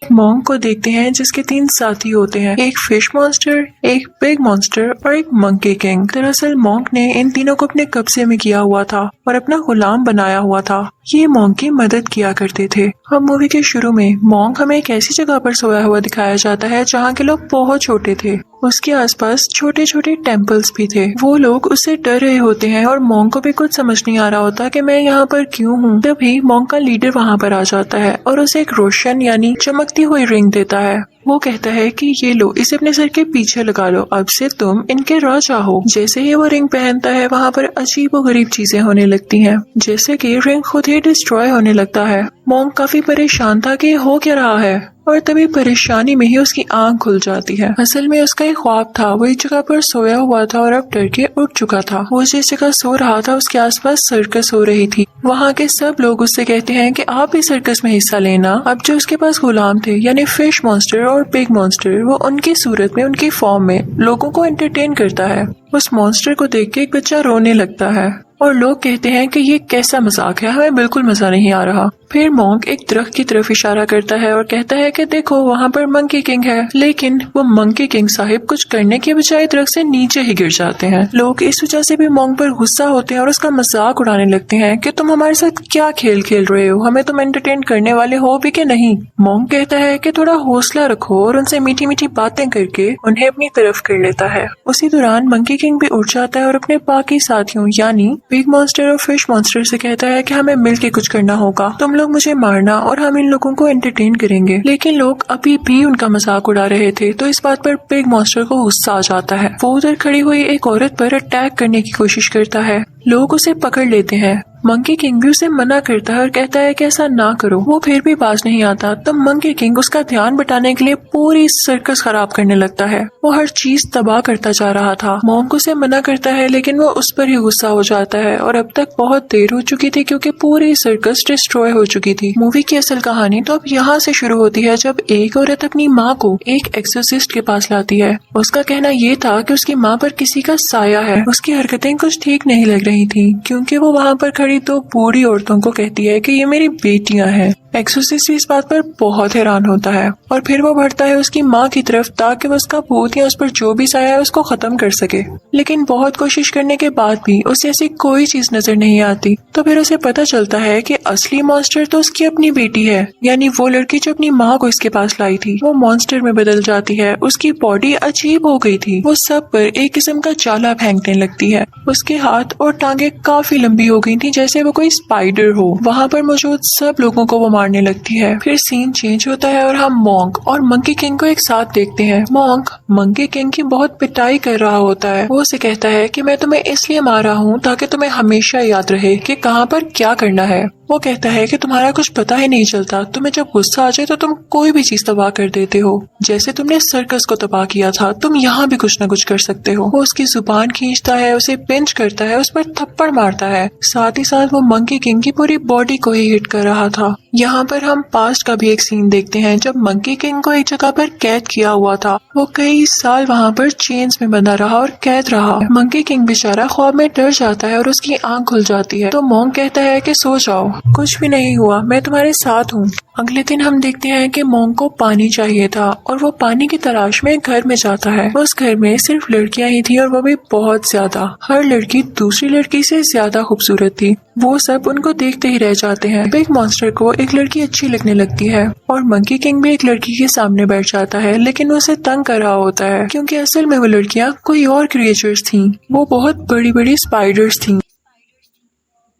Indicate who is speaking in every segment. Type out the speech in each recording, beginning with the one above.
Speaker 1: Monk को देखते हैं जिसके 3 साथी होते हैं, एक फिश मॉन्स्टर, एक बिग मॉन्स्टर और एक मंकी किंग। दरअसल मॉन्क ने इन तीनों को अपने कब्जे में किया हुआ था और अपना गुलाम बनाया हुआ था। ये मॉन्क की मदद किया करते थे। अब मूवी के शुरू में मॉन्क हमें एक ऐसी जगह पर सोया हुआ दिखाया जाता है जहाँ के लोग बहुत छोटे थे। उसके आसपास छोटे छोटे टेम्पल्स भी थे। वो लोग उससे डर रहे होते हैं और मॉन्क को भी कुछ समझ नहीं आ रहा होता कि मैं यहाँ पर क्यों हूँ। तभी मॉन्क का लीडर वहाँ पर आ जाता है और उसे एक रोशन यानी चमकती हुई रिंग देता है। वो कहता है कि ये लो, इसे अपने सर के पीछे लगा लो, अब से तुम इनके राजा हो। जैसे ही वो रिंग पहनता है वहाँ पर अजीबोगरीब चीजें होने लगती हैं, जैसे कि रिंग खुद ही डिस्ट्रॉय होने लगता है। मॉन्क काफी परेशान था कि हो क्या रहा है और तभी परेशानी में ही उसकी आंख खुल जाती है। असल में उसका एक ख्वाब था, वो एक जगह पर सोया हुआ था और अब डर के उठ चुका था। वो जिस जगह सो रहा था उसके आसपास सर्कस हो रही थी। वहाँ के सब लोग उससे कहते हैं कि आप भी सर्कस में हिस्सा लेना। अब जो उसके पास गुलाम थे यानी फिश मॉन्स्टर और बिग मॉन्स्टर, वो उनकी सूरत में, उनकी फॉर्म में लोगों को एंटरटेन करता है। उस मॉन्स्टर को देख के एक बच्चा रोने लगता है और लोग कहते हैं कि ये कैसा मजाक है, हमें बिल्कुल मजा नहीं आ रहा। फिर मॉन्क एक दरख्त की तरफ इशारा करता है और कहता है कि देखो वहाँ पर मंकी किंग है। लेकिन वो मंकी किंग साहिब कुछ करने के बजाय दरख्त से नीचे ही गिर जाते हैं। लोग इस वजह से भी मॉन्क पर गुस्सा होते हैं और उसका मजाक उड़ाने लगते हैं कि तुम हमारे साथ क्या खेल खेल रहे हो, हमें तुम एंटरटेन करने वाले हो भी कि नहीं। मॉन्क कहता है कि थोड़ा हौसला रखो और उनसे मीठी मीठी बातें करके उन्हें अपनी तरफ कर लेता है। उसी दौरान मंकी किंग भी उठ जाता है और अपने बाकी साथियों यानी बिग मॉन्स्टर और फिश मॉन्स्टर से कहता है कि हमें मिलके कुछ करना होगा, तुम लोग मुझे मारना और हम इन लोगों को एंटरटेन करेंगे। लेकिन लोग अभी भी उनका मजाक उड़ा रहे थे तो इस बात पर बिग मॉन्स्टर को गुस्सा आ जाता है। वो उधर खड़ी हुई एक औरत पर अटैक करने की कोशिश करता है। लोग उसे पकड़ लेते हैं। मंकी किंग भी उसे मना करता है और कहता है कि ऐसा ना करो। वो फिर भी बाज नहीं आता तब मंकी किंग उसका ध्यान बटाने के लिए पूरी सर्कस खराब करने लगता है। वो हर चीज तबाह करता जा रहा था। मॉन्क उसे मना करता है लेकिन वो उस पर ही गुस्सा हो जाता है और अब तक बहुत देर हो चुकी थी क्योंकि पूरी सर्कस डिस्ट्रॉय हो चुकी थी। मूवी की असल कहानी तो अब यहाँ से शुरू होती है जब एक औरत अपनी माँ को एक एक्सोर्सिस्ट के पास लाती है। उसका कहना ये था कि उसकी माँ पर किसी का साया है। उसकी हरकतें कुछ ठीक नहीं लग रही थी क्योंकि वो वहाँ पर खड़ी तो बूढ़ी औरतों को कहती है कि ये मेरी बेटियां हैं। एक्सोर्सिस्ट इस बात पर बहुत हैरान होता है और फिर वो बढ़ता है उसकी माँ की तरफ ताकि वो उसका भूत या उस पर जो भी साया है उसको खत्म कर सके। लेकिन बहुत कोशिश करने के बाद भी उसे ऐसी कोई चीज नजर नहीं आती। तो फिर उसे पता चलता है कि असली मॉन्स्टर तो उसकी अपनी बेटी है, यानी वो लड़की जो अपनी माँ को इसके पास लाई थी वो मॉन्स्टर में बदल जाती है। उसकी बॉडी अजीब हो गई थी। वो सब पर एक किस्म का जाला फेंकने लगती है। उसके हाथ और टांगे काफी लंबी हो गई थी जैसे वो कोई स्पाइडर हो। वहाँ पर मौजूद सब लोगों को वो मारने लगती है। फिर सीन चेंज होता है और हम मॉन्क और मंकी किंग को एक साथ देखते हैं। मॉन्क मंकी किंग की बहुत पिटाई कर रहा होता है। वो उसे कहता है कि मैं तुम्हें इसलिए मार रहा हूँ ताकि तुम्हें हमेशा याद रहे कि कहाँ पर क्या करना है। वो कहता है कि तुम्हारा कुछ पता ही नहीं चलता, तुम्हें जब गुस्सा आ जाए तो तुम कोई भी चीज तबाह कर देते हो। जैसे तुमने सर्कस को तबाह किया था, तुम यहाँ भी कुछ न कुछ कर सकते हो। वो उसकी जुबान खींचता है, उसे पिंच करता है, उस पर थप्पड़ मारता है। साथ ही साथ वो मंकी किंग की पूरी बॉडी को ही हिट कर रहा था। यहाँ पर हम पास्ट का भी एक सीन देखते हैं जब मंकी किंग को एक जगह पर कैद किया हुआ था। वो कई साल वहाँ पर चेन्स में बंधा रहा और कैद रहा। मंकी किंग बेचारा ख्वाब में डर जाता है और उसकी आंख खुल जाती है। तो मॉन्क कहता है कि सो जाओ, कुछ भी नहीं हुआ, मैं तुम्हारे साथ हूँ। अगले दिन हम देखते हैं कि मॉन्क को पानी चाहिए था और वो पानी की तलाश में घर में जाता है। उस घर में सिर्फ लड़कियां ही थी और वो भी बहुत ज्यादा। हर लड़की दूसरी लड़की से ज्यादा खूबसूरत थी। वो सब उनको देखते ही रह जाते हैं। बिग मॉन्स्टर को एक लड़की अच्छी लगने लगती है और मंकी किंग भी एक लड़की के सामने बैठ जाता है, लेकिन वो उसे तंग कर रहा होता है क्योंकि असल में वो लड़कियां कोई और क्रिएचर्स थीं। वो बहुत बड़ी बड़ी स्पाइडर्स थीं।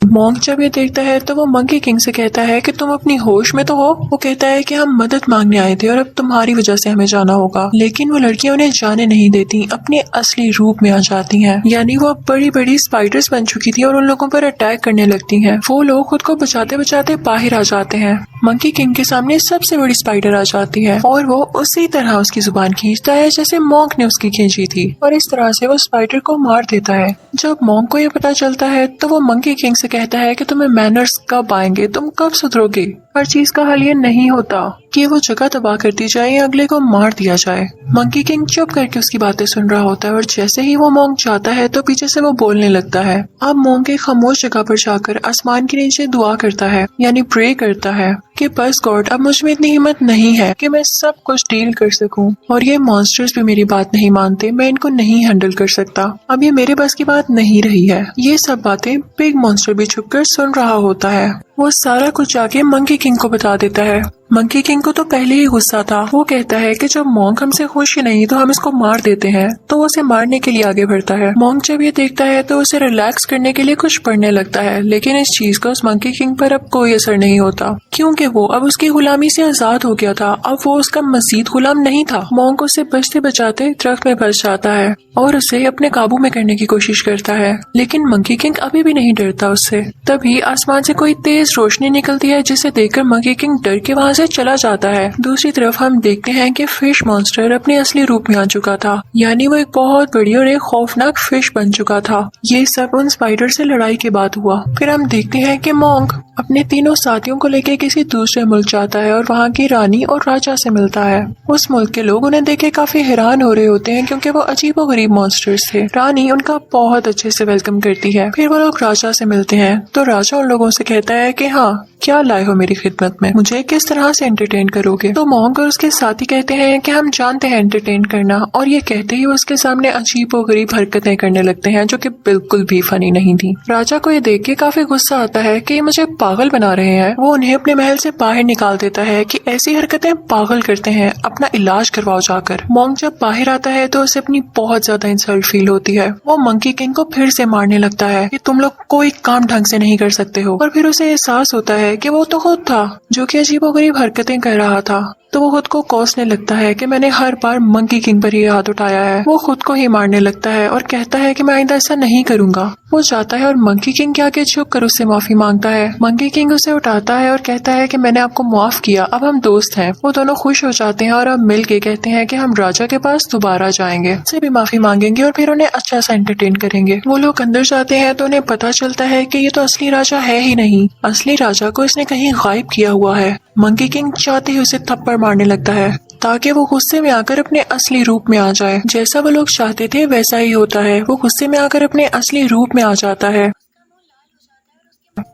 Speaker 1: मॉन्क जब ये देखता है तो वो मंकी किंग से कहता है कि तुम अपनी होश में तो हो। वो कहता है कि हम मदद मांगने आए थे और अब तुम्हारी वजह से हमें जाना होगा। लेकिन वो लड़कियां उन्हें जाने नहीं देती, अपने असली रूप में आ जाती हैं। यानी वो अब बड़ी बड़ी स्पाइडर्स बन चुकी थी और उन लोगों पर अटैक करने लगती हैं। वो लोग खुद को बचाते बचाते बाहर आ जाते हैं। मंकी किंग के सामने सबसे बड़ी स्पाइडर आ जाती है और वो उसी तरह उसकी जुबान खींचता है जैसे मॉन्क ने उसकी खींची थी और इस तरह से वो स्पाइडर को मार देता है। जब मॉन्क को ये पता चलता है तो वो मंकी किंग से कहता है कि तुम्हें मैनर्स कब आएंगे, तुम कब सुधरोगे। हर चीज का हल ये नहीं होता कि वो जगह तबाह कर दी जाए या अगले को मार दिया जाए। मंकी किंग चुप करके उसकी बातें सुन रहा होता है और जैसे ही वो मोंग जाता है तो पीछे से वो बोलने लगता है। अब मोंग एक खामोश जगह पर जाकर आसमान के नीचे दुआ करता है, यानी प्रे करता है कि बस गॉड, अब मुझ में इतनी हिम्मत नहीं है कि मैं सब कुछ डील कर सकूं, और ये मॉन्स्टर्स भी मेरी बात नहीं मानते, मैं इनको नहीं हैंडल कर सकता, अब ये मेरे बस की बात नहीं रही है। ये सब बातें बिग मॉन्स्टर भी छुपकर सुन रहा होता है। वो सारा कुछ जाके मंकी किंग को बता देता है। मंकी किंग को तो पहले ही गुस्सा था। वो कहता है कि जब मोंग हमसे खुश ही नहीं तो हम इसको मार देते हैं, तो वो उसे मारने के लिए आगे बढ़ता है। मोंग जब ये देखता है तो उसे रिलैक्स करने के लिए कुछ पढ़ने लगता है, लेकिन इस चीज का उस मंकी किंग पर अब कोई असर नहीं होता, क्योंकि वो अब उसकी गुलामी से आजाद हो गया था। अब वो उसका मजीद गुलाम नहीं था। मोंग उसे बचते बचाते दरख्त में फंस जाता है और उसे अपने काबू में करने की कोशिश करता है, लेकिन मंकी किंग अभी भी नहीं डरता उससे। तभी आसमान से कोई तेज रोशनी निकलती है, जिसे देखकर मंकी किंग डर के वहाँ से चला जाता है। दूसरी तरफ हम देखते हैं कि फिश मॉन्स्टर अपने असली रूप में आ चुका था, यानी वो एक बहुत बड़ी और एक खौफनाक फिश बन चुका था। ये सब उन स्पाइडर से लड़ाई के बाद हुआ। फिर हम देखते हैं कि मोंग अपने तीनों साथियों को लेकर किसी दूसरे मुल्क जाता है और वहाँ की रानी और राजा से मिलता है। उस मुल्क के लोग उन्हें देख के काफी हैरान हो रहे होते हैं, क्योंकि वो अजीबोगरीब मॉन्स्टर्स थे। रानी उनका बहुत अच्छे से वेलकम करती है। फिर वो लोग राजा से मिलते हैं तो राजा उन लोगों से कहता है कि हाँ, क्या लाए हो मेरी खिदमत में, मुझे किस तरह से एंटरटेन करोगे। तो मोंग और उसके साथी कहते हैं कि हम जानते हैं एंटरटेन करना, और ये कहते ही उसके सामने अजीबोगरीब हरकतें करने लगते हैं जो कि बिल्कुल भी फनी नहीं थी। राजा को ये देख के काफी गुस्सा आता है कि मुझे पागल बना रहे हैं। वो उन्हें अपने महल से बाहर निकाल देता है कि ऐसी हरकतें पागल करते हैं, अपना इलाज करवाओ जाकर। मोंग जब बाहर आता है तो उसे अपनी बहुत ज्यादा इंसल्ट फील होती है। वो मंकी किंग को फिर से मारने लगता है कि तुम लोग कोई काम ढंग से नहीं कर सकते हो, और फिर उसे एहसास होता है कि वो तो खुद था जो कि अजीबोगरीब हरकतें कर रहा था। तो वो खुद को कोसने लगता है कि मैंने हर बार मंकी किंग पर ही हाथ उठाया है। वो खुद को ही मारने लगता है और कहता है कि मैं आइंदा ऐसा नहीं करूंगा। वो जाता है और मंकी किंग के आगे झुक कर उससे माफी मांगता है। मंकी किंग उसे उठाता है और कहता है कि मैंने आपको माफ किया, अब हम दोस्त हैं। वो दोनों खुश हो जाते हैं और अब मिल के कहते हैं कि हम राजा के पास दोबारा जाएंगे, उससे भी माफी मांगेंगे और फिर उन्हें अच्छा सा एंटरटेन करेंगे। वो लोग अंदर जाते हैं तो उन्हें पता चलता है कि ये तो असली राजा है ही नहीं, असली राजा को इसने कहीं गायब किया हुआ है। मंकी किंग चाहते ही उसे थप्पड़ मारने लगता है ताकि वो गुस्से में आकर अपने असली रूप में आ जाए। जैसा वो लोग चाहते थे वैसा ही होता है, वो गुस्से में आकर अपने असली रूप में आ जाता है।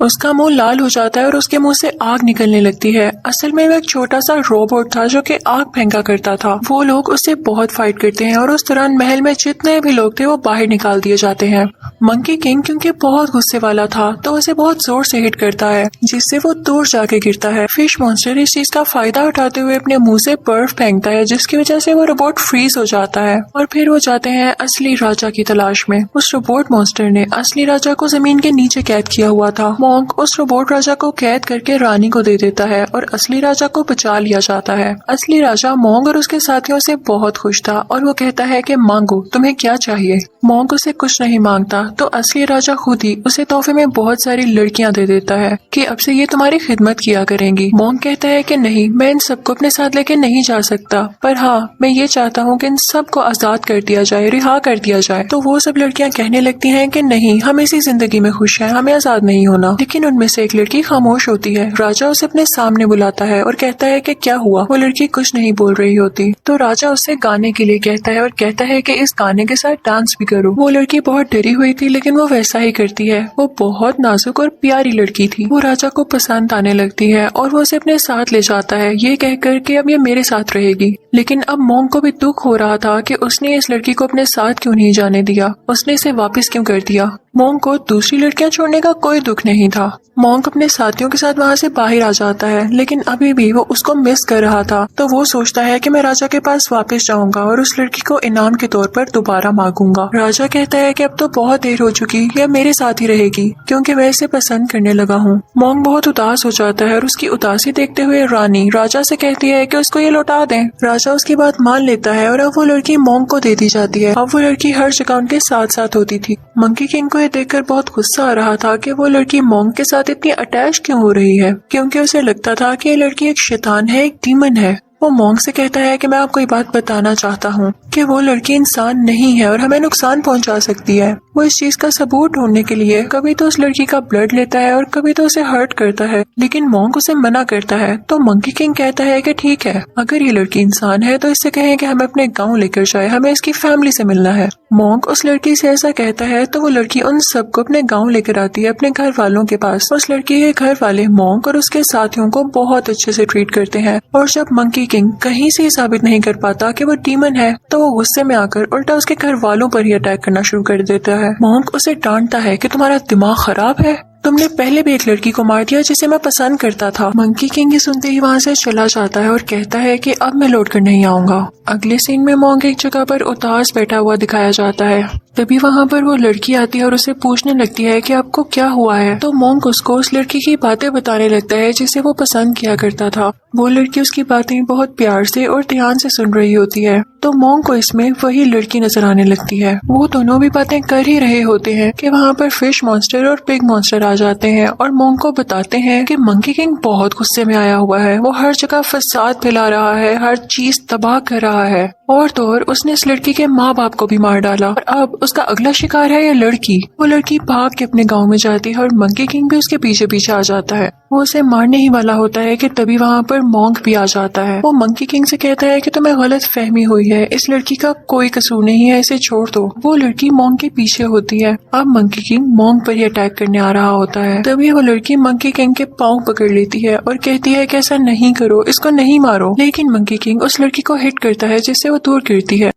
Speaker 1: उसका मुंह लाल हो जाता है और उसके मुंह से आग निकलने लगती है। असल में वो एक छोटा सा रोबोट था जो कि आग फेंका करता था। वो लोग उससे बहुत फाइट करते हैं और उस दौरान महल में जितने भी लोग थे वो बाहर निकाल दिए जाते हैं। मंकी किंग क्योंकि बहुत गुस्से वाला था तो उसे बहुत जोर से हिट करता है, जिससे वो दूर जाके गिरता है। फिश मॉन्स्टर इस चीज का फायदा उठाते हुए अपने मुंह से बर्फ फेंकता है, जिसकी वजह से वो रोबोट फ्रीज हो जाता है। और फिर वो जाते हैं असली राजा की तलाश में। उस रोबोट मॉन्स्टर ने असली राजा को जमीन के नीचे कैद किया हुआ था। मोंग उस रोबोट राजा को कैद करके रानी को दे देता है और असली राजा को बचा लिया जाता है। असली राजा मोंग और उसके साथियों से बहुत खुश था और वो कहता है कि मांगो, तुम्हें क्या चाहिए। मोंग उसे कुछ नहीं मांगता तो असली राजा खुद ही उसे तोहफे में बहुत सारी लड़कियां दे देता है कि अब से ये तुम्हारी खिदमत किया करेंगी। मोंग कहता है कि नहीं, मैं इन सबको अपने साथ लेके नहीं जा सकता, पर हाँ मैं ये चाहता हूँ कि इन सबको आजाद कर दिया जाए, रिहा कर दिया जाए। तो वो सब लड़कियां कहने लगती हैं कि नहीं, हम इसी जिंदगी में खुश हैं, हमें आजाद नहीं होना। लेकिन उनमें से एक लड़की खामोश होती है। राजा उसे अपने सामने बुलाता है और कहता है कि क्या हुआ। वो लड़की कुछ नहीं बोल रही होती तो राजा उससे गाने के लिए कहता है और कहता है कि इस गाने के साथ डांस भी करो। वो लड़की बहुत डरी हुई थी लेकिन वो वैसा ही करती है। वो बहुत नाजुक और प्यारी लड़की थी। वो राजा को पसंद आने लगती है और वो उसे अपने साथ ले जाता है, ये कहकर कि अब ये मेरे साथ रहेगी। लेकिन अब मोंग को भी दुख हो रहा था कि उसने इस लड़की को अपने साथ क्यों नहीं जाने दिया, उसने इसे वापस क्यों कर दिया। मोंग को दूसरी लड़कियां छोड़ने का कोई दुख नहीं था। मोंग अपने साथियों के साथ वहाँ से बाहर आ जाता है, लेकिन अभी भी वो उसको मिस कर रहा था। तो वो सोचता है कि मैं राजा के पास वापस जाऊंगा और उस लड़की को इनाम के तौर पर दोबारा मांगूंगा। राजा कहता है कि अब तो बहुत देर हो चुकी, ये मेरे साथ ही रहेगी क्योंकि मैं इसे पसंद करने लगा हूँ। मोंग बहुत उदास हो जाता है और उसकी उदासी देखते हुए रानी राजा से कहती है कि उसको ये लौटा दें। राजा उसकी बात मान लेता है और अब वो लड़की मोंग को दे दी जाती है। अब वो लड़की हर जगह उनके साथ साथ होती थी। मंकी किंग को देखकर बहुत गुस्सा आ रहा था कि वो लड़की मोंग के साथ इतनी अटैच क्यों हो रही है, क्योंकि उसे लगता था कि ये लड़की एक शैतान है, एक डीमन है। वो मोंग से कहता है कि मैं आपको ये बात बताना चाहता हूँ कि वो लड़की इंसान नहीं है और हमें नुकसान पहुंचा सकती है। वो इस चीज का सबूत ढूंढने के लिए कभी तो उस लड़की का ब्लड लेता है और कभी तो उसे हर्ट करता है, लेकिन मॉन्क उसे मना करता है। तो मंकी किंग कहता है कि ठीक है, अगर ये लड़की इंसान है तो इससे कहें कि हमें अपने गाँव लेकर जाए, हमें इसकी फैमिली से मिलना है। मॉन्क उस लड़की से ऐसा कहता है तो वो लड़की उन सबको अपने गाँव लेकर आती है, अपने घर वालों के पास। उस लड़की के घर वाले मॉन्क और उसके साथियों को बहुत अच्छे से ट्रीट करते हैं, और जब मंकी किंग कहीं से साबित नहीं कर पाता कि वो डीमन है तो वो गुस्से में आकर उल्टा उसके घर वालों पर ही अटैक करना शुरू कर देता है। मॉन्क उसे डांटता है कि तुम्हारा दिमाग खराब है, तुमने पहले भी एक लड़की को मार दिया जिसे मैं पसंद करता था। मंकी किंग सुनते ही वहाँ से चला जाता है और कहता है कि अब मैं लौट कर नहीं आऊंगा। अगले सीन में मॉन्क एक जगह पर उदास बैठा हुआ दिखाया जाता है। तभी वहाँ पर वो लड़की आती है और उसे पूछने लगती है कि आपको क्या हुआ है। तो मॉन्क उसको उस लड़की की बातें बताने लगता है जिसे वो पसंद किया करता था। वो लड़की उसकी बातें बहुत प्यार से और ध्यान से सुन रही होती है, तो मॉन्क को इसमें वही लड़की नजर आने लगती है। वो दोनों भी बातें कर ही रहे होते हैं कि वहाँ पर फिश मॉन्स्टर और पिग मॉन्स्टर आ जाते हैं और मॉन्क को बताते हैं कि मंकी किंग बहुत गुस्से में आया हुआ है, वो हर जगह फसाद फैला रहा है, हर चीज तबाह कर रहा है, और तो और उसने इस लड़की के माँ बाप को भी मार डाला, और अब उसका अगला शिकार है ये लड़की। वो लड़की भाग के अपने गांव में जाती है और मंकी किंग भी उसके पीछे पीछे आ जाता है। वो उसे मारने ही वाला होता है कि तभी वहाँ पर मॉन्क भी आ जाता है। वो मंकी किंग से कहता है कि तुम्हें गलत फहमी हुई है, इस लड़की का कोई कसूर नहीं है, इसे छोड़ दो। वो लड़की मॉन्क के पीछे होती है। अब मंकी किंग मॉन्क पर ही अटैक करने आ रहा होता है। तभी वो लड़की मंकी किंग के पाँव पकड़ लेती है और कहती है कि ऐसा नहीं करो, इसको नहीं मारो। लेकिन मंकी किंग उस लड़की को हिट करता है जिससे वो दूर गिरती है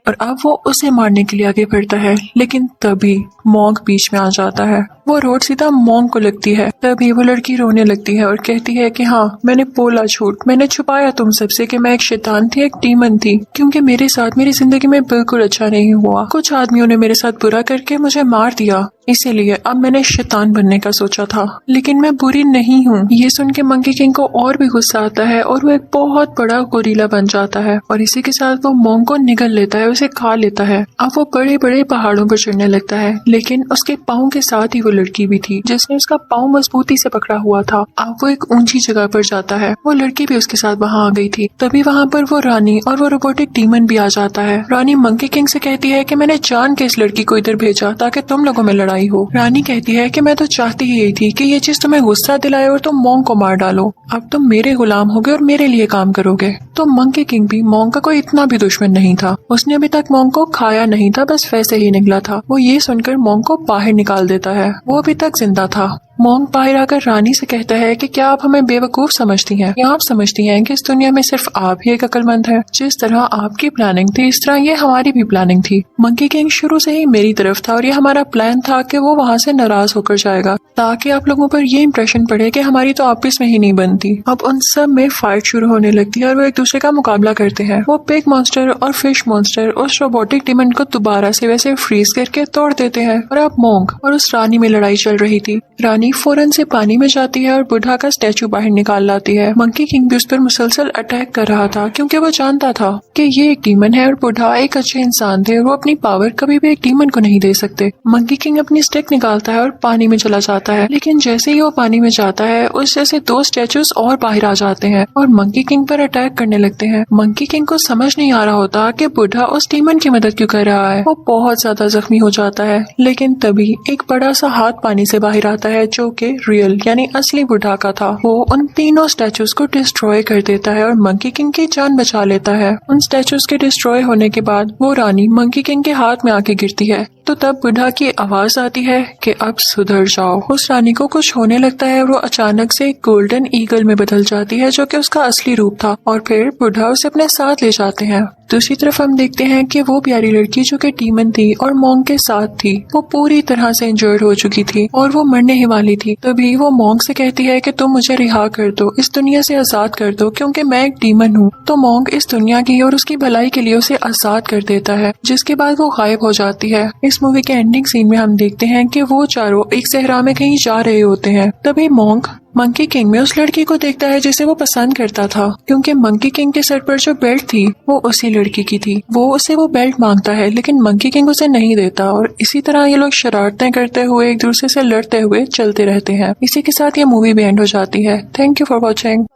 Speaker 1: और अब वो उसे मारने के लिए आगे बढ़ता है, लेकिन तभी मॉन्क बीच में आ जाता है। वो रोड सीधा मॉन्क को लगती है। तभी वो लड़की रोने लगती है और कहती है कि हाँ, मैंने बोला झूठ, मैंने छुपाया तुम सबसे कि मैं एक शैतान थी, एक डीमन थी, क्योंकि मेरे साथ मेरी जिंदगी में बिल्कुल अच्छा नहीं हुआ। कुछ आदमियों ने मेरे साथ बुरा करके मुझे मार दिया, इसीलिए अब मैंने शैतान बनने का सोचा था, लेकिन मैं बुरी नहीं हूँ। ये सुन के मंकी किंग को और भी गुस्सा आता है और वो एक बहुत बड़ा गोरिल्ला बन जाता है और इसी के साथ वो मॉन्क को निगल लेता है, उसे खा लेता है। अब वो बड़े बड़े पहाड़ों पर चढ़ने लगता है, लेकिन उसके पाँव के साथ ही वो लड़की भी थी जिसने उसका पाँव मजबूती से पकड़ा हुआ था। अब वो एक ऊंची जगह पर जाता है, वो लड़की भी उसके साथ वहाँ आ गई थी। तभी वहाँ पर वो रानी और वो रोबोटिक डीमन भी आ जाता है। रानी मंकी किंग से कहती है कि मैंने जान के इस लड़की को इधर भेजा ताकि तुम लोगों में लड़ाई हो। रानी कहती है कि मैं तो चाहती ही यही थी कि ये चीज तुम्हें गुस्सा दिलाए और तुम मॉन्क को मार डालो। अब तुम मेरे गुलाम होगे और मेरे लिए काम करोगे। तो मंकी किंग भी मॉन्क का कोई इतना भी दुश्मन नहीं था, उसने अभी तक मॉन्क को खाया नहीं था, बस वैसे ही निकला था। वो ये सुनकर मॉन्क को बाहर निकाल देता है। वो अभी तक जिंदा था। मॉन्क बाहर आकर रानी से कहता है कि क्या आप हमें बेवकूफ समझती हैं, या आप समझती हैं कि इस दुनिया में सिर्फ आप ही एक अक्लमंद है। जिस तरह आपकी प्लानिंग थी इस तरह ये हमारी भी प्लानिंग थी। मंकी किंग शुरू से ही मेरी तरफ था और ये हमारा प्लान था कि वो वहाँ से नाराज होकर जाएगा ताकि आप लोगों पर ये इम्प्रेशन पड़े कि हमारी तो आपस में ही नहीं बनती। अब उन सब में फाइट शुरू होने लगती है और वो एक दूसरे का मुकाबला करते हैं। वो पिग मॉन्स्टर और फिश मॉन्स्टर उस रोबोटिक डीमन को दोबारा से वैसे फ्रीज करके तोड़ देते हैं और अब मॉन्क और उस रानी में लड़ाई चल रही थी। रानी फौरन से पानी में जाती है और बुढ़ा का स्टैचू बाहर निकाल लाती है। मंकी किंग भी उस पर मुसलसल अटैक कर रहा था क्योंकि वो जानता था कि ये एक डीमन है और बुढ़ा एक अच्छे इंसान थे और वो अपनी पावर कभी भी एक डीमन को नहीं दे सकते। मंकी किंग अपनी स्टिक निकालता है और पानी में चला जाता है, लेकिन जैसे ही वो पानी में जाता है उस जैसे दो स्टैचूज और बाहर आ जाते हैं और मंकी किंग पर अटैक करने लगते हैं। मंकी किंग को समझ नहीं आ रहा होता कि बुढ़ा उस डीमन की मदद क्यों कर रहा है। वो बहुत ज्यादा जख्मी हो जाता है, लेकिन तभी एक बड़ा सा हाथ पानी से बाहर आता है जो कि रियल यानी असली बुढ़ा का था। वो उन तीनों स्टैचूज को डिस्ट्रॉय कर देता है और मंकी किंग की जान बचा लेता है। उन स्टैचूज के डिस्ट्रॉय होने के बाद वो रानी मंकी किंग के हाथ में आके गिरती है, तो तब बुढ़ा की आवाज आती है कि अब सुधर जाओ। उस रानी को कुछ होने लगता है, वो अचानक से गोल्डन ईगल में बदल जाती है जो कि उसका असली रूप था और फिर बुढ़ा उसे अपने साथ ले जाते हैं। दूसरी तरफ हम देखते हैं कि वो प्यारी लड़की जो कि डीमन थी और मॉन्क के साथ थी, वो पूरी तरह से इंजर्ड हो चुकी थी और वो मरने ही वाली थी। तभी वो मॉन्क से कहती है कि तुम मुझे रिहा कर दो, इस दुनिया से आजाद कर दो क्योंकि मैं एक डीमन हूँ। तो मॉन्क इस दुनिया की और उसकी भलाई के लिए उसे आजाद कर देता है, जिसके बाद वो गायब हो जाती है। इस मूवी के एंडिंग सीन में हम देखते हैं कि वो चारों एक सहरा में कहीं जा रहे होते हैं। तभी मॉन्क मंकी किंग में उस लड़की को देखता है जिसे वो पसंद करता था, क्योंकि मंकी किंग के सर पर जो बेल्ट थी वो उसी लड़की की थी। वो उसे वो बेल्ट मांगता है लेकिन मंकी किंग उसे नहीं देता और इसी तरह ये लोग शरारतें करते हुए एक दूसरे से लड़ते हुए चलते रहते हैं। इसी के साथ ये मूवी भी एंड हो जाती है। Thank you for watching.